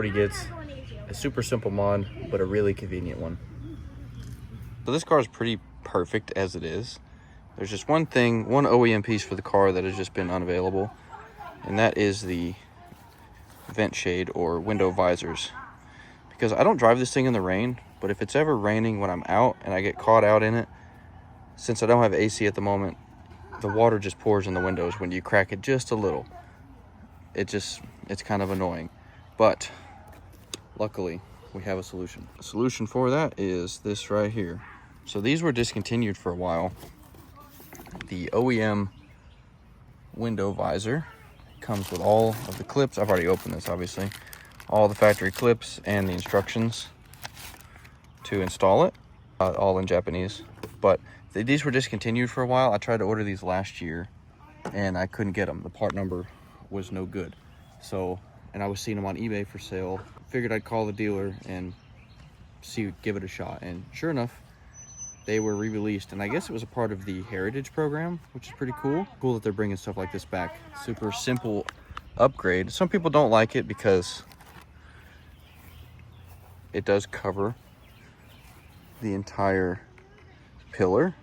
what he gets. A super simple mod, but a really convenient one. So this car is pretty perfect as it is. There's just one thing, one OEM piece for the car that has just been unavailable, and that is the vent shade or window visors. Because I don't drive this thing in the rain, but if it's ever raining when I'm out and I get caught out in it, since I don't have AC at the moment, the water just pours in the windows when you crack it just a little. It's kind of annoying. But luckily, we have a solution. The solution for that is this right here. So these were discontinued for a while. The OEM window visor comes with all of the clips. I've already opened this, obviously. All the factory clips and the instructions to install it, all in Japanese. But these were discontinued for a while. I tried to order these last year and I couldn't get them. The part number was no good. So, and I was seeing them on eBay for sale. Figured I'd call the dealer and give it a shot. And sure enough, they were re-released, and I guess it was a part of the Heritage program, which is pretty cool. Cool that they're bringing stuff like this back. Super simple upgrade. Some people don't like it because it does cover the entire pillar,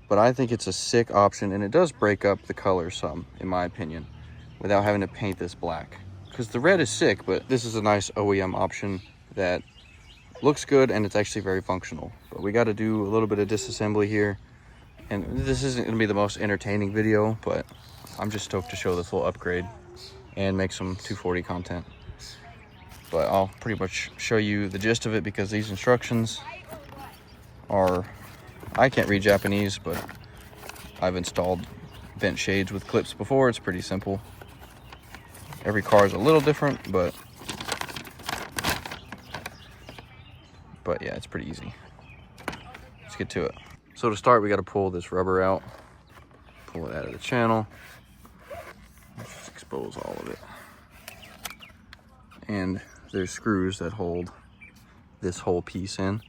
but I think it's a sick option, and it does break up the color some, in my opinion, without having to paint this black. Because the red is sick, but this is a nice OEM option that looks good, and it's actually very functional. But we got to do a little bit of disassembly here, and this isn't going to be the most entertaining video, but I'm just stoked to show this little upgrade and make some 240 content. But I'll pretty much show you the gist of it, because these instructions are, I can't read Japanese, but I've installed vent shades with clips before. It's pretty simple. Every car is a little different, but yeah, it's pretty easy. Let's get to it. So to start, we got to pull this rubber out, pull it out of the channel. Let's just expose all of it. And there's screws that hold this whole piece in.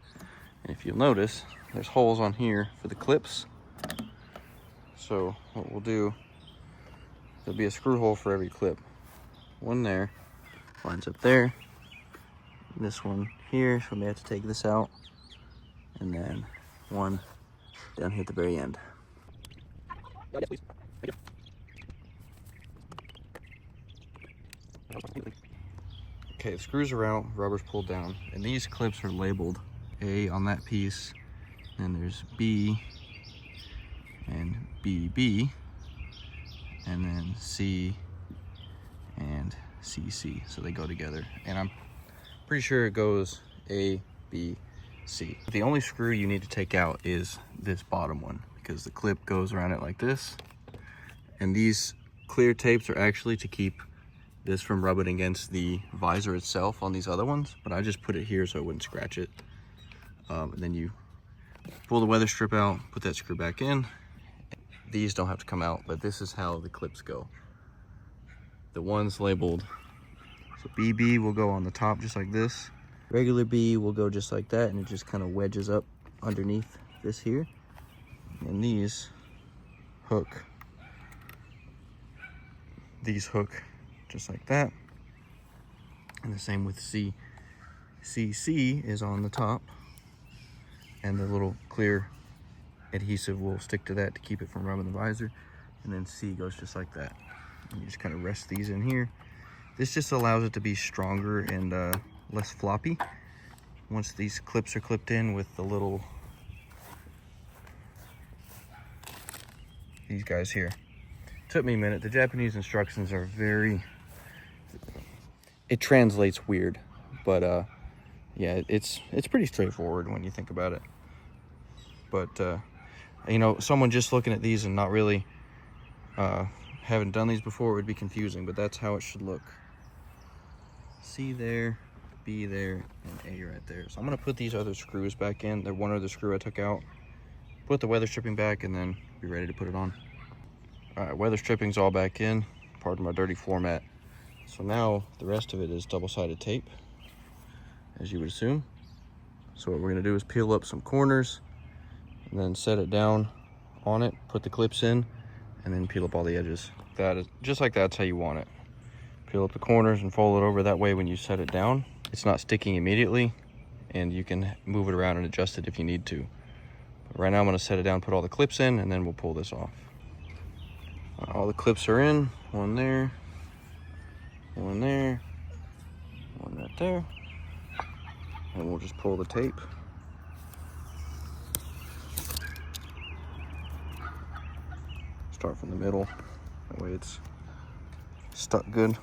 And if you'll notice, there's holes on here for the clips. So what we'll do, there'll be a screw hole for every clip. One there, lines up there. This one here, so we may have to take this out. And then one down here at the very end. Yes, please. Thank you. Okay, the screws are out, rubber's pulled down, and these clips are labeled A on that piece, then there's B and BB, and then C and CC, so they go together. And I'm pretty sure it goes A, B, C. The only screw you need to take out is this bottom one, because the clip goes around it like this, and these clear tapes are actually to keep this from rubbing against the visor itself on these other ones, but I just put it here so it wouldn't scratch it. And then you pull the weather strip out, put that screw back in. These don't have to come out, but this is how the clips go. The ones labeled, so BB will go on the top just like this. Regular B will go just like that, and it just kind of wedges up underneath this here. And these hook just like that. And the same with C. CC is on the top, and the little clear adhesive will stick to that to keep it from rubbing the visor. And then C goes just like that. And you just kind of rest these in here. This just allows it to be stronger and less floppy. Once these clips are clipped in with the little, these guys here. Took me a minute. The Japanese instructions are very, it translates weird, but yeah, it's pretty straightforward when you think about it. But you know, someone just looking at these and not really haven't done these before, it would be confusing, but that's how it should look. C there, B there, and A right there. So I'm gonna put these other screws back in. They're one other screw I took out. Put the weather stripping back, and then be ready to put it on. All right, weather stripping's all back in, part of my dirty floor mat. So now the rest of it is double-sided tape, as you would assume. So what we're gonna do is peel up some corners, and then set it down on it, put the clips in, and then peel up all the edges. That is just like that's how you want it. Peel up the corners and fold it over. That way when you set it down, it's not sticking immediately, and you can move it around and adjust it if you need to. But right now I'm going to set it down, put all the clips in, and then we'll pull this off. All the clips are in. One there, one there, one right there. And we'll just pull the tape. Start from the middle. That way it's stuck good.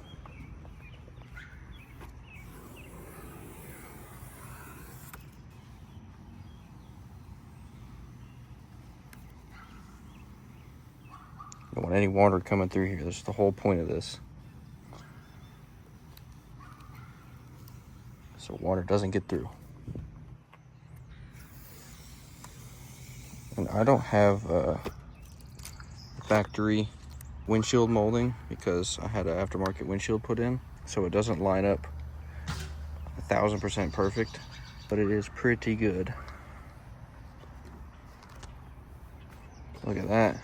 Don't want any water coming through here. That's the whole point of this. So water doesn't get through. And I don't have a factory windshield molding because I had an aftermarket windshield put in, so it doesn't line up 1000% perfect, but it is pretty good. Look at that.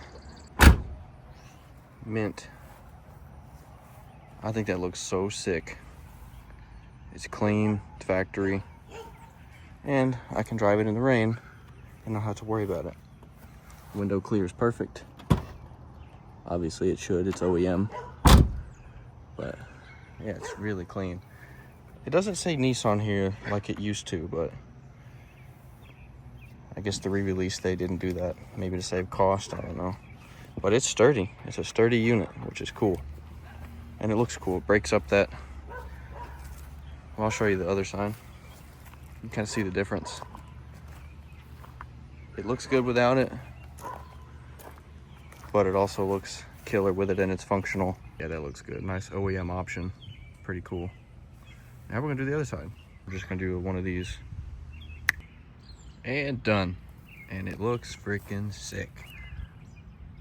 Mint. I think that looks so sick. It's clean, it's factory, and I can drive it in the rain and not have to worry about it. Window clear is perfect. Obviously it should, it's OEM, but yeah, it's really clean. It doesn't say Nissan here like it used to, but I guess the re-release they didn't do that, maybe to save cost, I don't know. But it's sturdy. It's a sturdy unit, which is cool. And it looks cool. It breaks up that. Well, I'll show you the other side. You can kind of see the difference. It looks good without it, but it also looks killer with it, and it's functional. Yeah, that looks good. Nice OEM option. Pretty cool. Now we're gonna do the other side. We're just gonna do one of these. And done. And it looks freaking sick.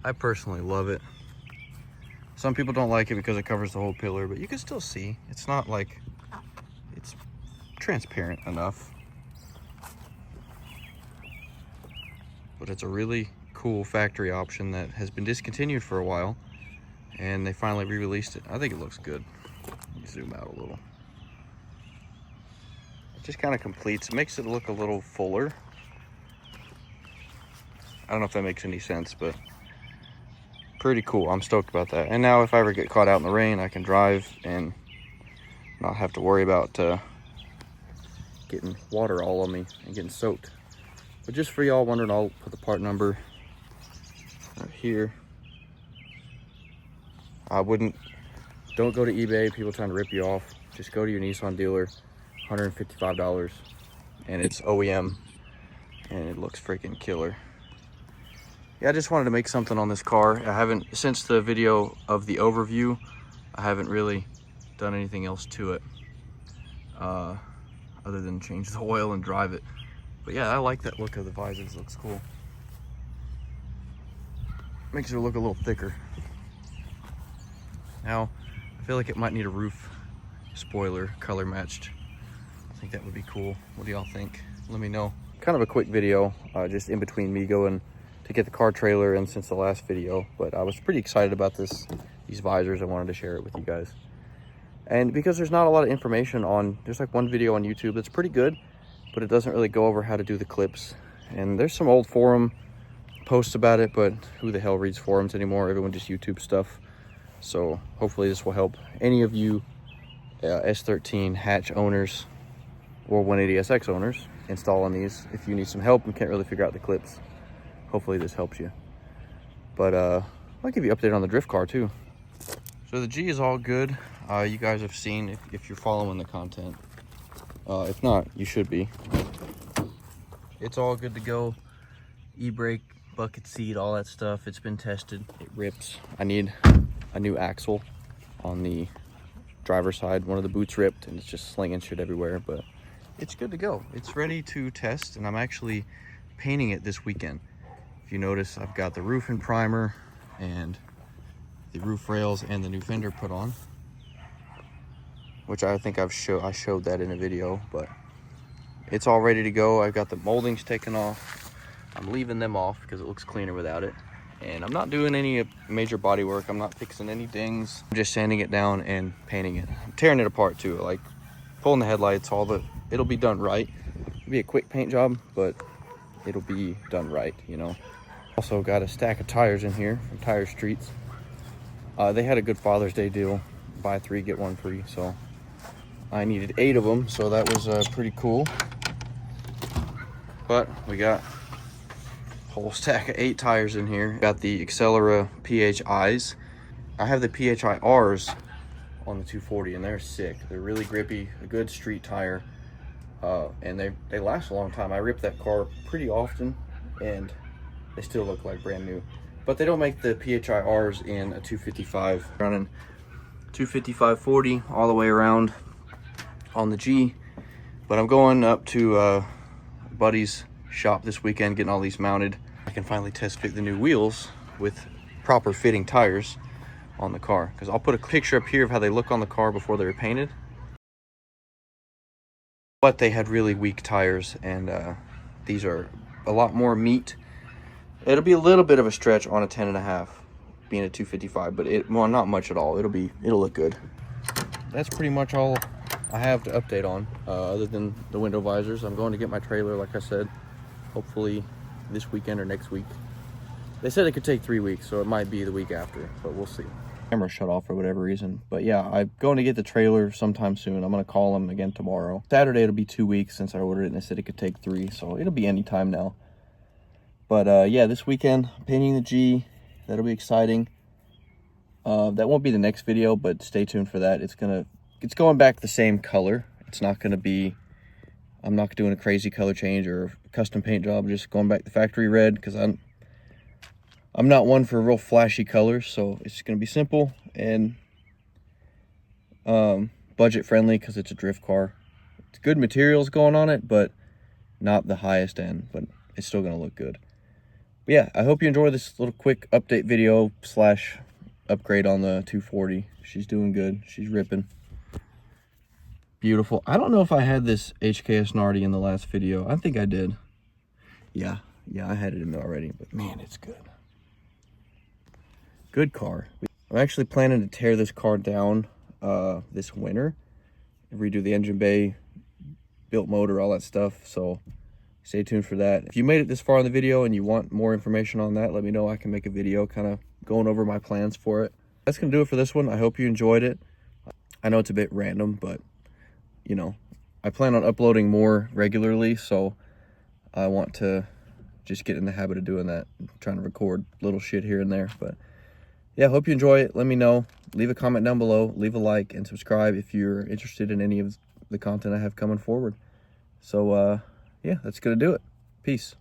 I personally love it. Some people don't like it because it covers the whole pillar, but you can still see. It's not like, it's transparent enough. But it's a really cool factory option that has been discontinued for a while, and they finally re-released it. I think it looks good. Let me zoom out a little. It just kind of completes, makes it look a little fuller. I don't know if that makes any sense, but pretty cool. I'm stoked about that. And now if I ever get caught out in the rain, I can drive and not have to worry about getting water all on me and getting soaked. But just for y'all wondering, I'll put the part number right here. Don't go to eBay, people trying to rip you off. Just go to your Nissan dealer, $155, and it's OEM, and it looks freaking killer. Yeah, I just wanted to make something on this car. I haven't, since the video of the overview, I haven't really done anything else to it other than change the oil and drive it. But yeah, I like that look of the visors. It looks cool. Makes it look a little thicker. Now, I feel like it might need a roof spoiler, color matched. I think that would be cool. What do y'all think? Let me know. Kind of a quick video, just in between me going to get the car trailer and since the last video, but I was pretty excited about these visors. I wanted to share it with you guys. And because there's not a lot of information on, there's like one video on YouTube that's pretty good, but it doesn't really go over how to do the clips. And there's some old forum posts about it, but who the hell reads forums anymore? Everyone just YouTube stuff. So hopefully this will help any of you S13 hatch owners or 180SX owners installing these. If you need some help and can't really figure out the clips, hopefully this helps you. But I'll give you an update on the drift car too. So the G is all good. You guys have seen if you're following the content. If not, you should be. It's all good to go. E-brake, bucket seat, all that stuff. It's been tested. It rips. I need a new axle on the driver's side. One of the boots ripped and it's just slinging shit everywhere, but it's good to go. It's ready to test, and I'm actually painting it this weekend. If you notice, I've got the roof and primer and the roof rails and the new fender put on, which I think I showed that in a video, but it's all ready to go. I've got the moldings taken off. I'm leaving them off because it looks cleaner without it. And I'm not doing any major body work. I'm not fixing any dings. I'm just sanding it down and painting it. I'm tearing it apart too, like pulling the headlights, it'll be done right. It'll be a quick paint job, but it'll be done right, you know. Also got a stack of tires in here from Tire Streets. They had a good Father's Day deal, buy 3 get 1 free, so I needed 8 of them, so that was pretty cool. But we got a whole stack of 8 tires in here. Got the Accelera PHIs. I have the PHI-Rs on the 240, and they're sick. They're really grippy, a good street tire, and they last a long time. I rip that car pretty often, and they still look like brand new. But they don't make the PHI-Rs in a 255. Running 255/40 all the way around on the G. But I'm going up to buddy's shop this weekend, getting all these mounted. I can finally test fit the new wheels with proper fitting tires on the car, because I'll put a picture up here of how they look on the car before they were painted. But they had really weak tires, and these are a lot more meat. It'll be a little bit of a stretch on a 10.5 being a 255, but well, not much at all. It'll look good. That's pretty much all I have to update on, other than the window visors. I'm going to get my trailer, like I said, hopefully this weekend or next week. They said it could take 3 weeks, so it might be the week after, but we'll see. Camera shut off for whatever reason, but yeah, I'm going to get the trailer sometime soon. I'm going to call them again tomorrow. Saturday it'll be 2 weeks since I ordered it, and they said it could take 3, so it'll be any time now. But yeah, this weekend painting the G, that'll be exciting. That won't be the next video, but stay tuned for that. It's going back the same color. It's not going to be, I'm not doing a crazy color change or custom paint job, just going back the factory red, because I'm not one for real flashy colors, so it's going to be simple and budget friendly, because it's a drift car. It's good materials going on it, but not the highest end, but it's still going to look good. But yeah, I hope you enjoy this little quick update video / upgrade on the 240. She's doing good. She's ripping. Beautiful. I don't know if I had this HKS Nardi in the last video. I think I did. Yeah, I had it in there already, but man, it's good. Good car. I'm actually planning to tear this car down this winter, redo the engine bay, built motor, all that stuff, so stay tuned for that. If you made it this far in the video and you want more information on that, let me know. I can make a video kind of going over my plans for it. That's gonna do it for this one. I hope you enjoyed it. I know it's a bit random, but you know, I plan on uploading more regularly, so I want to just get in the habit of doing that, trying to record little shit here and there. But yeah, hope you enjoy it. Let me know. Leave a comment down below, leave a like, and subscribe if you're interested in any of the content I have coming forward. So yeah, that's gonna do it. Peace.